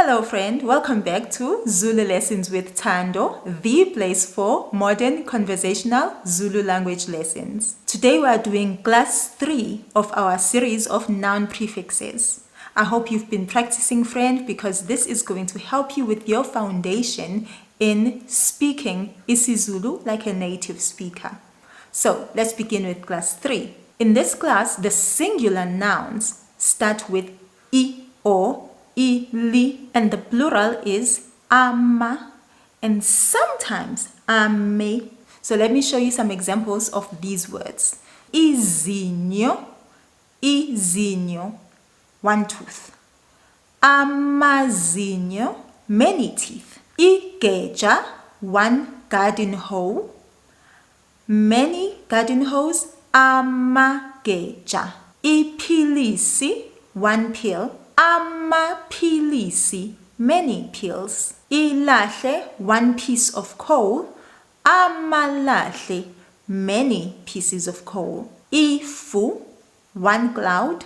Hello friend, welcome back to Zulu Lessons with Thando, the place for modern conversational Zulu language lessons. Today we are doing class 3 of our series of noun prefixes. I hope you've been practicing, friend, because this is going to help you with your foundation in speaking isiZulu like a native speaker. So let's begin with class 3. In this class, the singular nouns start with I or ili, and the plural is ama, and sometimes ame. So let me show you some examples of these words. Izinyo, one tooth. Amazinyo, many teeth. Igeja, one garden hoe. Many garden hoes, amageja. Ipilisi, one pill. Amaphilisi, many pills. Ilahle, one piece of coal. Amalahle, many pieces of coal. Ifu, one cloud.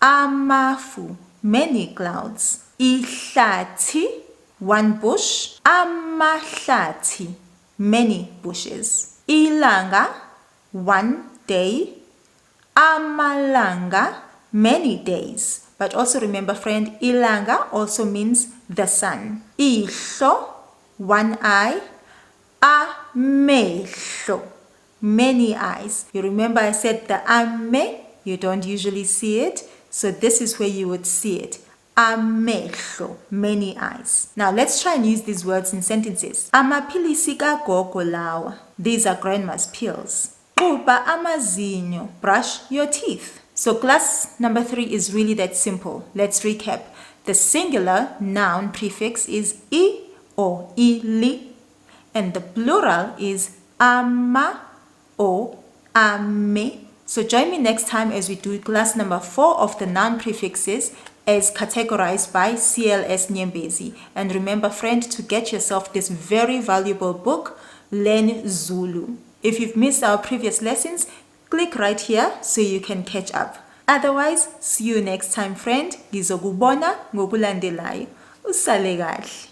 Amafu, many clouds. Ihlathi, one bush. Amahlathi, many bushes. Ilanga, one day. Amalanga, many days. But also remember, friend, ilanga also means the sun. Ihlo, one eye. Amehlo, many eyes. You remember I said the ame, you don't usually see it. So this is where you would see it. Amehlo, many eyes. Now let's try and use these words in sentences. Amaphilisi kagogo lawa. These are grandma's pills. Uba amazinyo, brush your teeth. So class number 3 is really that simple. Let's recap. The singular noun prefix is I or ili, and the plural is ama or ame. So join me next time as we do class number 4 of the noun prefixes as categorized by C.L.S. Nyembezi. And remember, friend, to get yourself this very valuable book, Learn Zulu. If you've missed our previous lessons, click right here so you can catch up. Otherwise, see you next time, friend. Ngizokubona ngokulandelayo. Usale kahle.